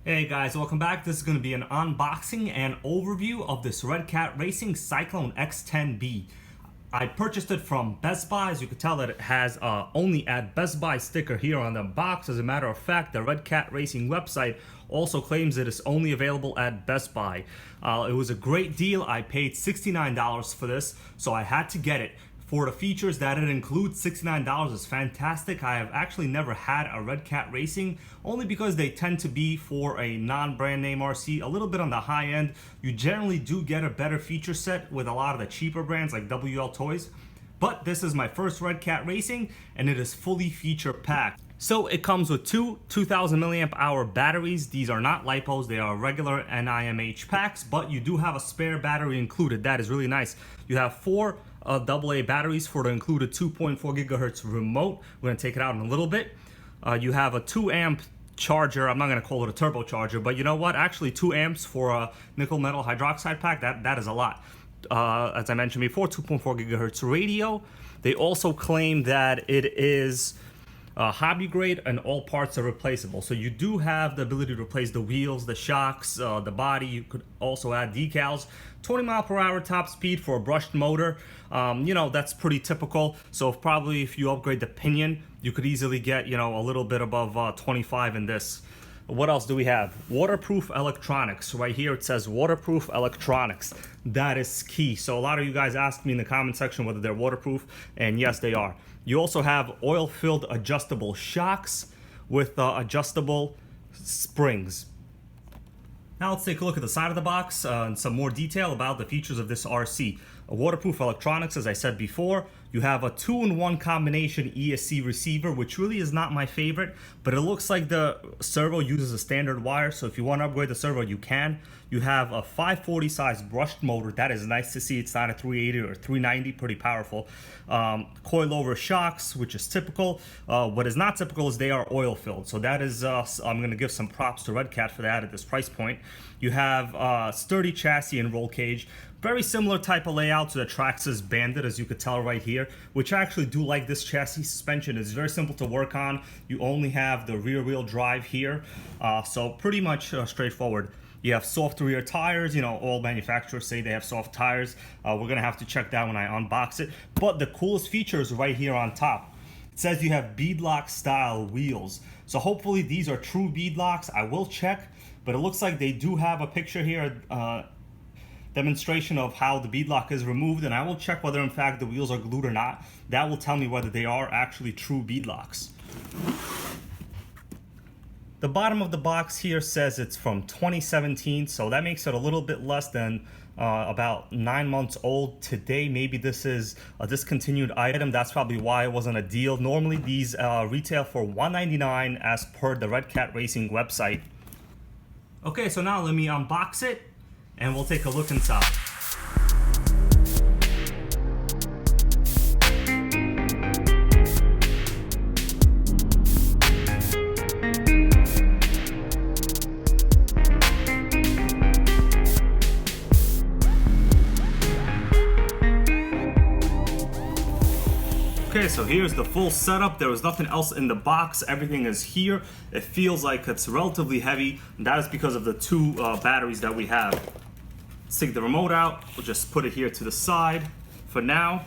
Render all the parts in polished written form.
Hey guys, welcome back. This is going to be an unboxing and overview of this REDCAT Racing Cyclone X10B. I purchased it from Best Buy. As you can tell that it has only at Best Buy sticker here on the box. As a matter of fact, the REDCAT Racing website also claims it is only available at Best Buy. It was a great deal. I paid $69 for this, so I had to get it. For the features that it includes, $69 is fantastic. I have actually never had a REDCAT Racing, only because they tend to be for a non-brand name RC, a little bit on the high end. You generally do get a better feature set with a lot of the cheaper brands like WL Toys. But this is my first REDCAT Racing, and it is fully feature packed. So it comes with two 2000 milliamp hour batteries. These are not LiPos, they are regular NIMH packs, but you do have a spare battery included. That is really nice. You have four AA batteries for the included 2.4 gigahertz remote. We're gonna take it out in a little bit. You have a 2 amp charger. I'm not gonna call it a turbocharger, but you know what? Actually 2 amps for a nickel metal hydroxide pack, that is a lot. As I mentioned before, 2.4 gigahertz radio. They also claim that it is hobby grade and all parts are replaceable. So you do have the ability to replace the wheels, the shocks, the body. You could also add decals. 20 mile per hour top speed for a brushed motor. You know, that's pretty typical. So probably if you upgrade the pinion, you could easily get, you know, a little bit above 25 in this. What else do we have? Waterproof electronics. Right here it says waterproof electronics. That is key. So a lot of you guys asked me in the comment section whether they're waterproof, and yes, they are. You also have oil-filled adjustable shocks with adjustable springs. Now let's take a look at the side of the box and some more detail about the features of this RC. Waterproof electronics, as I said before. You have a 2-in-1 combination ESC receiver, which really is not my favorite, but it looks like the servo uses a standard wire, so if you want to upgrade the servo, you can. You have a 540 size brushed motor. That is nice to see. It's not a 380 or 390, pretty powerful. Coil-over shocks, which is typical. What is not typical is they are oil-filled, so that is, I'm going to give some props to REDCAT for that at this price point. You have sturdy chassis and roll cage. Very similar type of layout to the Traxxas Bandit, as you could tell right here, which I actually do like this chassis. Suspension is very simple to work on. You only have the rear wheel drive here, so pretty much straightforward. You have soft rear tires. You know, all manufacturers say they have soft tires. We're gonna have to check that when I unbox it. But the coolest feature is right here on top. It says you have beadlock style wheels. So hopefully these are true beadlocks. I will check, but it looks like they do have a picture here, demonstration of how the beadlock is removed, and I will check whether in fact the wheels are glued or not. That will tell me whether they are actually true beadlocks. The bottom of the box here says it's from 2017, so that makes it a little bit less than about 9 months old. Today, maybe this is a discontinued item. That's probably why it wasn't a deal. Normally these retail for $199 as per the REDCAT Racing website. Okay, so now let me unbox it and we'll take a look inside. Okay, so here's the full setup. There was nothing else in the box. Everything is here. It feels like it's relatively heavy, and that is because of the two batteries that we have. Let's take the remote out. We'll just put it here to the side for now.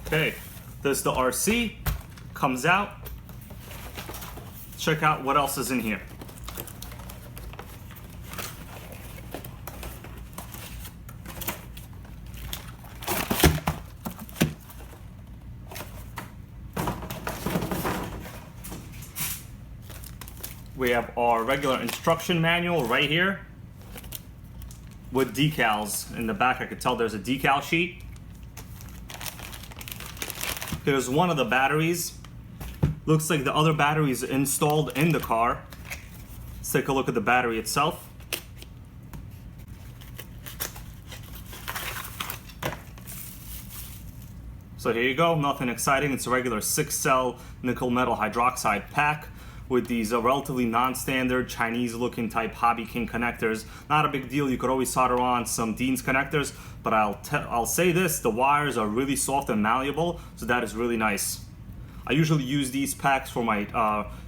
Okay, there's the RC, comes out. Check out what else is in here. We have our regular instruction manual right here with decals. In the back, I could tell there's a decal sheet. Here's one of the batteries. Looks like the other battery is installed in the car. Let's take a look at the battery itself. So here you go, nothing exciting. It's a regular 6-cell nickel metal hydroxide pack with these relatively non-standard Chinese looking type Hobby King connectors. Not a big deal, you could always solder on some Dean's connectors, but I'll say this, the wires are really soft and malleable, so that is really nice. I usually use these packs for my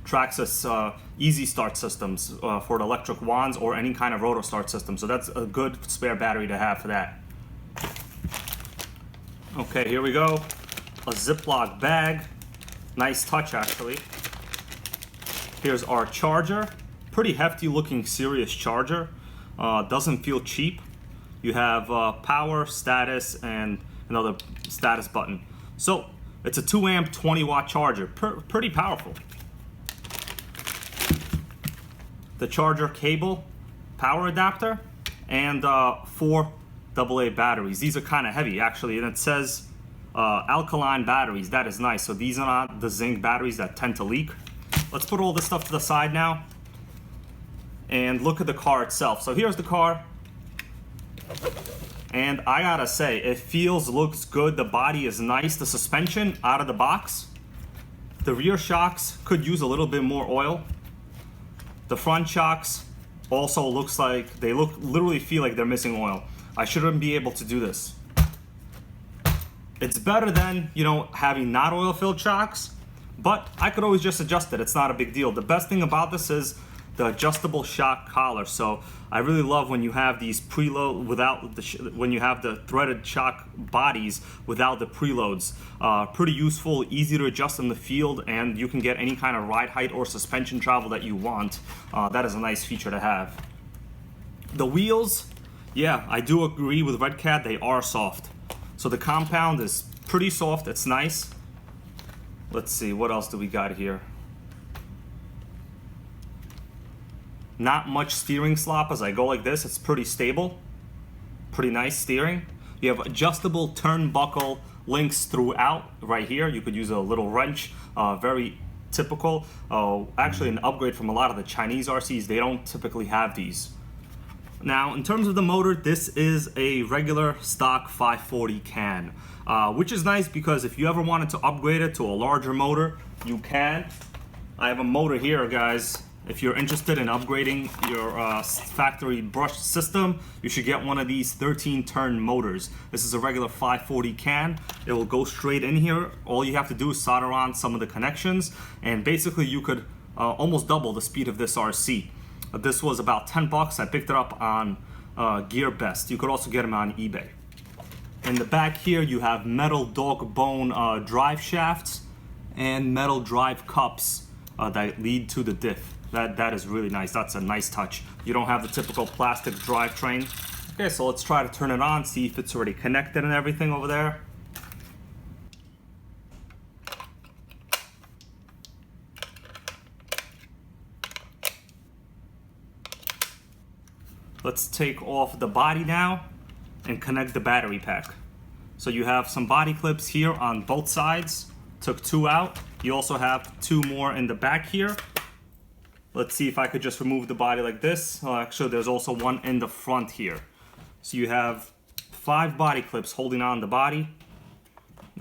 Traxxas Easy Start systems for the electric wands or any kind of rotor start system, so that's a good spare battery to have for that. Okay, here we go, a Ziploc bag, nice touch actually. Here's our charger, pretty hefty looking serious charger, doesn't feel cheap. You have power, status, and another status button. So it's a 2 amp 20 watt charger, pretty powerful. The charger cable, power adapter, and 4 AA batteries. These are kind of heavy actually, and it says alkaline batteries. That is nice. So these are not the zinc batteries that tend to leak. Let's put all this stuff to the side now and look at the car itself. So here's the car, and I gotta say, it looks good. The body is nice. The suspension out of the box. The rear shocks could use a little bit more oil. The front shocks also looks like they literally feel like they're missing oil. I shouldn't be able to do this. It's better than, you know, having not oil filled shocks, but I could always just adjust it. It's not a big deal. The best thing about this is the adjustable shock collar. So I really love when you have these preload without when you have the threaded shock bodies without the preloads. Pretty useful, easy to adjust in the field, and you can get any kind of ride height or suspension travel that you want. That is a nice feature to have. The wheels, yeah, I do agree with REDCAT, they are soft. So the compound is pretty soft, it's nice. Let's see, what else do we got here? Not much steering slop as I go like this. It's pretty stable, pretty nice steering. You have adjustable turnbuckle links throughout right here. You could use a little wrench, very typical. Actually an upgrade from a lot of the Chinese RCs. They don't typically have these. Now, in terms of the motor, this is a regular stock 540 can, which is nice because if you ever wanted to upgrade it to a larger motor, you can. I have a motor here, guys. If you're interested in upgrading your factory brush system, you should get one of these 13-turn motors. This is a regular 540 can. It will go straight in here. All you have to do is solder on some of the connections, and basically you could almost double the speed of this RC. This was about 10 bucks. I picked it up on GearBest. You could also get them on eBay. In the back here, you have metal dog bone drive shafts and metal drive cups that lead to the diff. That is really nice. That's a nice touch. You don't have the typical plastic drivetrain. Okay, so let's try to turn it on, see if it's already connected and everything over there. Let's take off the body now and connect the battery pack. So you have some body clips here on both sides. Took 2 out. You also have 2 more in the back here. Let's see if I could just remove the body like this. Actually, there's also one in the front here. So you have 5 body clips holding on the body.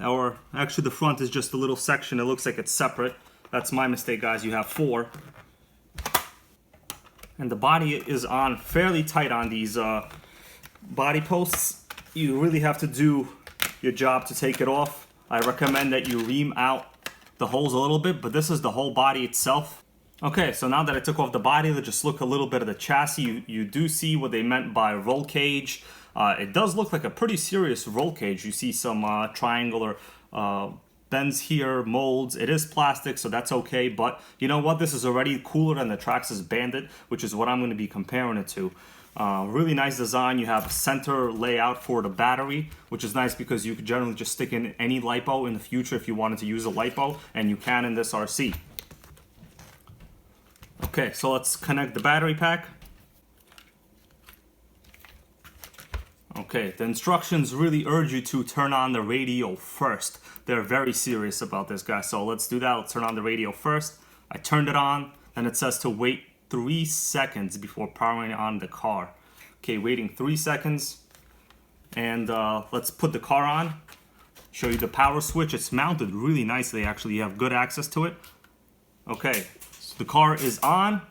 Or actually the front is just a little section. It looks like it's separate. That's my mistake, guys. You have 4. And the body is on fairly tight on these body posts. You really have to do your job to take it off. I recommend that you ream out the holes a little bit, but this is the whole body itself. Okay, so now that I took off the body, let's just look a little bit at the chassis. You do see what they meant by roll cage. It does look like a pretty serious roll cage. You see some triangular bends here, molds. It is plastic, so that's okay, but you know what? This is already cooler than the Traxxas Bandit, which is what I'm going to be comparing it to. Really nice design. You have a center layout for the battery, which is nice because you could generally just stick in any LiPo in the future if you wanted to use a LiPo, and you can in this RC. Okay, so let's connect the battery pack. Okay, the instructions really urge you to turn on the radio first. They're very serious about this, guys. So let's do that. Let's turn on the radio first. I turned it on, and it says to wait 3 seconds before powering on the car. Okay, waiting 3 seconds. And let's put the car on. Show you the power switch. It's mounted really nicely, actually. You have good access to it. Okay, so the car is on.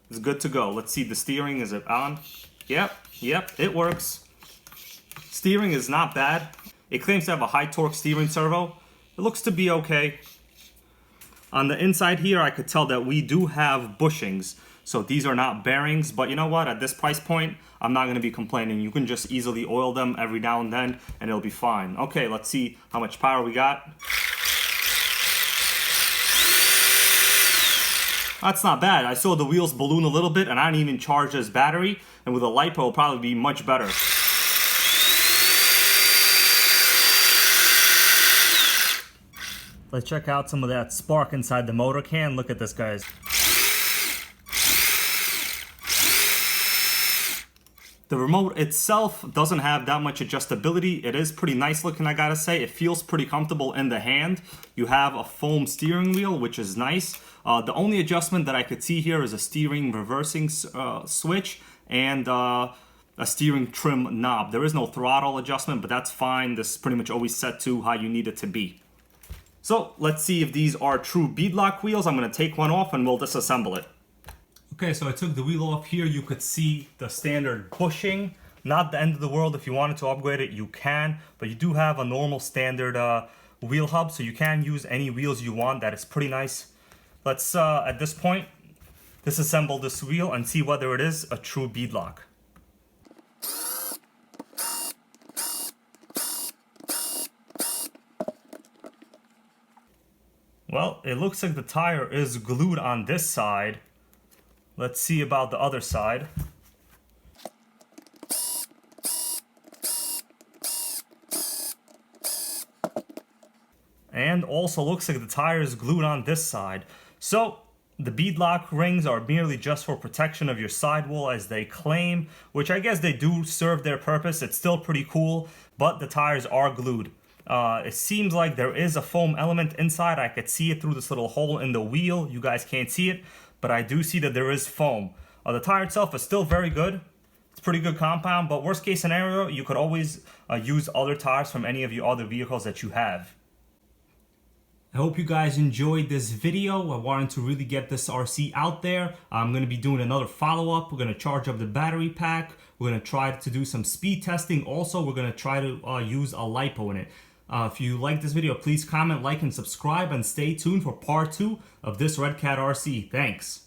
It's good to go. Let's see the steering. Is it on? Yep, it works. Steering is not bad. It claims to have a high torque steering servo. It looks to be okay. On the inside here, I could tell that we do have bushings. So these are not bearings, but you know what? At this price point, I'm not gonna be complaining. You can just easily oil them every now and then and it'll be fine. Okay, let's see how much power we got. That's not bad. I saw the wheels balloon a little bit and I didn't even charge this battery. And with a LiPo, it'll probably be much better. Let's check out some of that spark inside the motor can. Look at this, guys. The remote itself doesn't have that much adjustability. It is pretty nice looking, I gotta say. It feels pretty comfortable in the hand. You have a foam steering wheel, which is nice. The only adjustment that I could see here is a steering reversing switch and a steering trim knob. There is no throttle adjustment, but that's fine. This is pretty much always set to how you need it to be. So let's see if these are true beadlock wheels. I'm gonna take one off and we'll disassemble it. Okay, so I took the wheel off here. You could see the standard bushing. Not the end of the world. If you wanted to upgrade it, you can. But you do have a normal standard wheel hub, so you can use any wheels you want. That is pretty nice. Let's, at this point, disassemble this wheel and see whether it is a true beadlock. Well, it looks like the tire is glued on this side. Let's see about the other side. And also looks like the tire is glued on this side. So the beadlock rings are merely just for protection of your sidewall, as they claim, which I guess they do serve their purpose. It's still pretty cool, but the tires are glued. It seems like there is a foam element inside. I could see it through this little hole in the wheel. You guys can't see it, but I do see that there is foam. The tire itself is still very good. It's pretty good compound, but worst case scenario, you could always use other tires from any of your other vehicles that you have. I hope you guys enjoyed this video. I wanted to really get this RC out there. I'm going to be doing another follow-up. We're going to charge up the battery pack. We're going to try to do some speed testing. Also, we're going to try to use a LiPo in it. If you like this video, please comment, like, and subscribe, and stay tuned for part 2 of this REDCAT RC. Thanks.